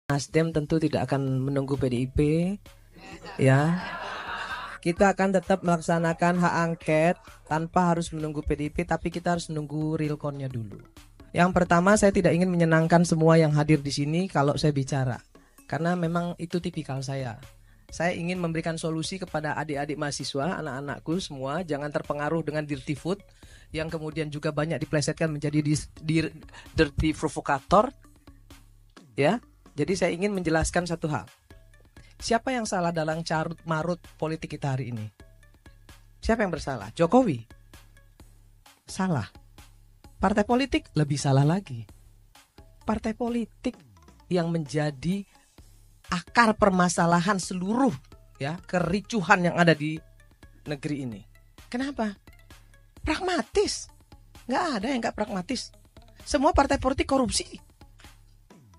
Nasdem tentu tidak akan menunggu PDIP, ya. Kita akan tetap melaksanakan hak angket tanpa harus menunggu PDIP, tapi kita harus menunggu real count-nya dulu. Yang pertama, saya tidak ingin menyenangkan semua yang hadir di sini kalau saya bicara, karena memang itu tipikal saya. Saya ingin memberikan solusi kepada adik-adik mahasiswa, anak-anakku semua, jangan terpengaruh dengan dirty food yang kemudian juga banyak diplesetkan menjadi dirty provokator, ya. Jadi saya ingin menjelaskan satu hal. Siapa yang salah dalam carut marut politik kita hari ini? Siapa yang bersalah? Jokowi? Salah. Partai politik lebih salah lagi. Partai politik yang menjadi akar permasalahan seluruh kericuhan yang ada di negeri ini. Kenapa? Pragmatis. Nggak ada yang nggak pragmatis. Semua partai politik korupsi.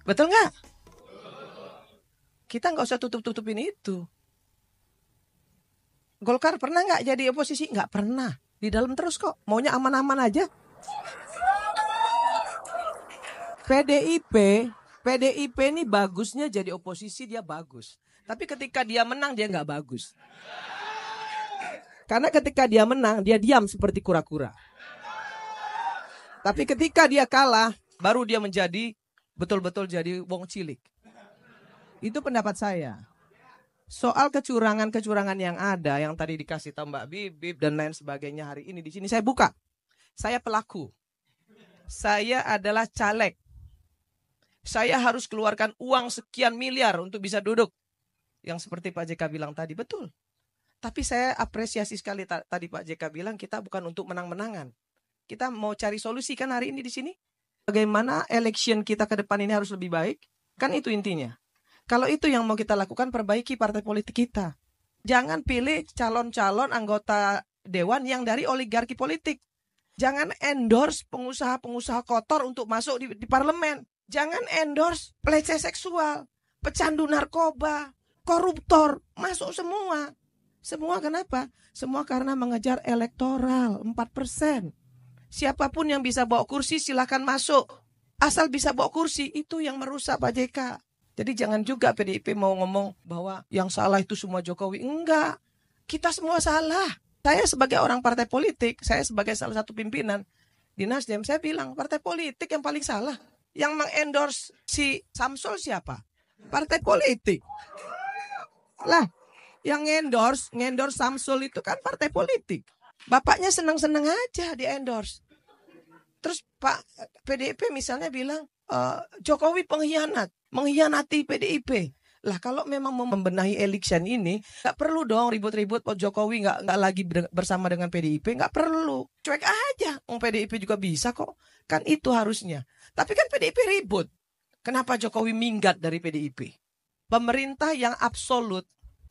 Betul nggak? Kita nggak usah tutup-tutupin itu. Golkar pernah nggak jadi oposisi? Nggak pernah. Di dalam terus kok. Maunya aman-aman aja. PDIP ini bagusnya jadi oposisi, dia bagus. Tapi ketika dia menang, dia nggak bagus. Karena ketika dia menang, dia diam seperti kura-kura. Tapi ketika dia kalah, baru dia menjadi betul-betul jadi wong cilik. Itu pendapat saya. Soal kecurangan-kecurangan yang ada, yang tadi dikasih tahu Mbak Bibip dan lain sebagainya hari ini di sini saya buka. Saya pelaku. Saya adalah caleg. Saya harus keluarkan uang sekian miliar untuk bisa duduk. Yang seperti Pak JK bilang tadi, betul. Tapi saya apresiasi sekali tadi Pak JK bilang kita bukan untuk menang-menangan. Kita mau cari solusi kan hari ini di sini. Bagaimana election kita ke depan ini harus lebih baik? Kan itu intinya. Kalau itu yang mau kita lakukan, perbaiki partai politik kita. Jangan pilih calon-calon anggota dewan yang dari oligarki politik. Jangan endorse pengusaha-pengusaha kotor untuk masuk di parlemen. Jangan endorse pelecehan seksual, pecandu narkoba, koruptor, masuk semua. Semua kenapa? Semua karena mengejar elektoral 4%. Siapapun yang bisa bawa kursi silakan masuk. Asal bisa bawa kursi, itu yang merusak Pak JK. Jadi jangan juga PDIP mau ngomong bahwa yang salah itu semua Jokowi. Enggak, kita semua salah. Saya sebagai orang partai politik, saya sebagai salah satu pimpinan di Nasdem, saya bilang partai politik yang paling salah. Yang mengendorse si Samsul siapa? Partai politik. Lah, yang ngendorse Samsul itu kan partai politik. Bapaknya senang-senang aja di endorse. Terus Pak PDIP misalnya bilang Jokowi pengkhianat, mengkhianati PDIP. Lah kalau memang mau membenahi election ini, nggak perlu dong ribut-ribut. Jokowi nggak lagi bersama dengan PDIP, nggak perlu. Cuek aja, PDIP juga bisa kok. Kan itu harusnya. Tapi kan PDIP ribut. Kenapa Jokowi minggat dari PDIP? Pemerintah yang absolut,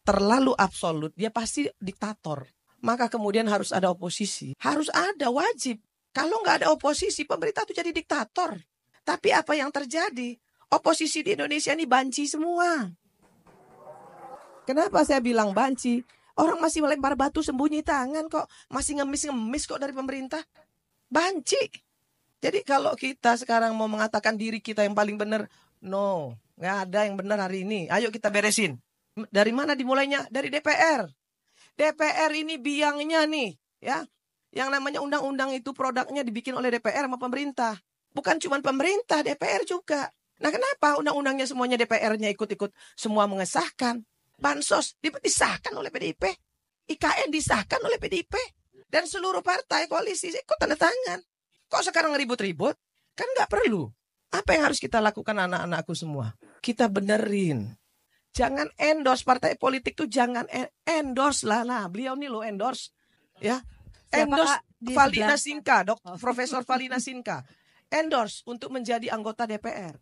terlalu absolut, dia pasti diktator. Maka kemudian harus ada oposisi. Harus ada, wajib. Kalau nggak ada oposisi, pemerintah itu jadi diktator. Tapi apa yang terjadi? Oposisi di Indonesia ini banci semua. Kenapa saya bilang banci? Orang masih melempar batu sembunyi tangan kok. Masih ngemis-ngemis kok dari pemerintah. Banci. Jadi kalau kita sekarang mau mengatakan diri kita yang paling benar, no. Nggak ada yang benar hari ini. Ayo kita beresin. Dari mana dimulainya? Dari DPR. DPR ini biangnya nih, ya. Yang namanya undang-undang itu produknya dibikin oleh DPR sama pemerintah. Bukan cuma pemerintah, DPR juga. Nah kenapa undang-undangnya semuanya DPR-nya ikut-ikut semua mengesahkan? Bansos disahkan oleh PDIP. IKN disahkan oleh PDIP. Dan seluruh partai koalisi ikut tanda tangan. Kok sekarang ribut-ribut? Kan nggak perlu. Apa yang harus kita lakukan anak-anakku semua? Kita benerin. Jangan endorse partai politik tuh, jangan endorse lah. Nah, beliau nih lo endorse. Ya. Endorse Valina Sinka, Profesor Valina Sinka. Endorse untuk menjadi anggota DPR.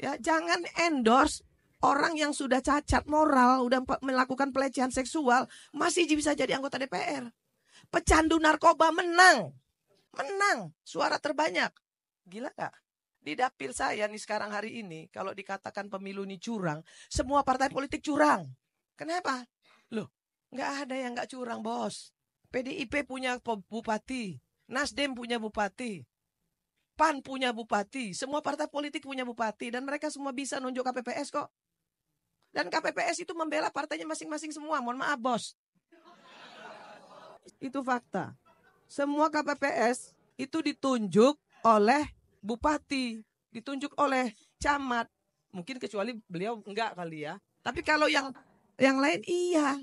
Ya, jangan endorse orang yang sudah cacat moral, udah melakukan pelecehan seksual, masih bisa jadi anggota DPR. Pecandu narkoba menang. Suara terbanyak. Gila gak? Di dapil saya nih sekarang hari ini, kalau dikatakan pemilu ini curang, semua partai politik curang. Kenapa? Loh, gak ada yang gak curang, bos. PDIP punya bupati, Nasdem punya bupati, PAN punya bupati, semua partai politik punya bupati, dan mereka semua bisa nunjuk KPPS kok. Dan KPPS itu membela partainya masing-masing semua. Mohon maaf bos. Itu fakta. Semua KPPS itu ditunjuk oleh bupati, ditunjuk oleh camat. Mungkin kecuali beliau enggak kali ya. Tapi kalau yang lain iya.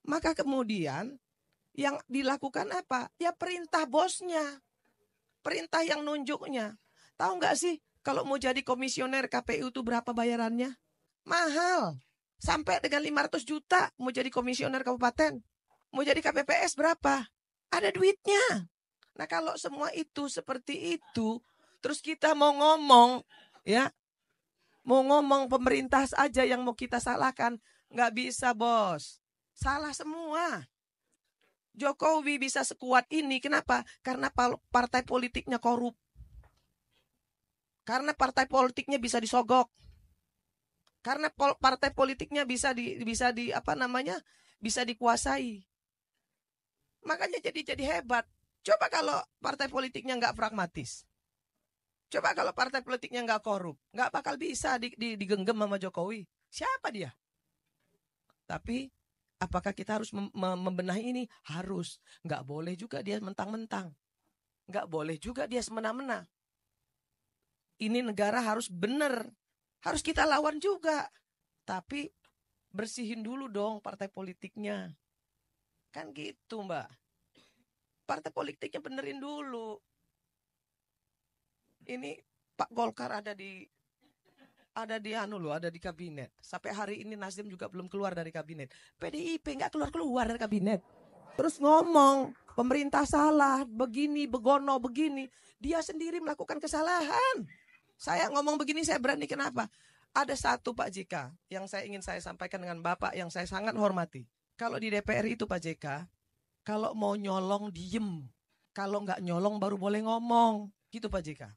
Maka kemudian yang dilakukan apa? Ya perintah bosnya. Perintah yang nunjuknya. Tahu nggak sih kalau mau jadi komisioner KPU itu berapa bayarannya? Mahal. Sampai dengan 500 juta mau jadi komisioner kabupaten. Mau jadi KPPS berapa? Ada duitnya. Nah kalau semua itu seperti itu, terus kita mau ngomong, ya, mau ngomong pemerintah aja yang mau kita salahkan, nggak bisa bos. Salah semua. Jokowi bisa sekuat ini, kenapa? Karena partai politiknya korup. Karena partai politiknya bisa disogok. Karena partai politiknya bisa dikuasai. Makanya jadi hebat. Coba kalau partai politiknya nggak pragmatis. Coba kalau partai politiknya nggak korup. Nggak bakal bisa digenggam sama Jokowi. Siapa dia? Tapi apakah kita harus membenahi ini? Harus. Nggak boleh juga dia mentang-mentang. Nggak boleh juga dia semena-mena. Ini negara harus benar. Harus kita lawan juga. Tapi bersihin dulu dong partai politiknya. Kan gitu Mbak. Partai politiknya benerin dulu. Ini Pak Golkar ada di kabinet. Sampai hari ini Nasdem juga belum keluar dari kabinet. PDIP nggak keluar dari kabinet. Terus ngomong pemerintah salah, begini, begono, begini. Dia sendiri melakukan kesalahan. Saya ngomong begini saya berani, kenapa? Ada satu Pak JK yang ingin saya sampaikan dengan Bapak yang saya sangat hormati. Kalau di DPR itu Pak JK, kalau mau nyolong diem. Kalau nggak nyolong baru boleh ngomong. Gitu Pak JK.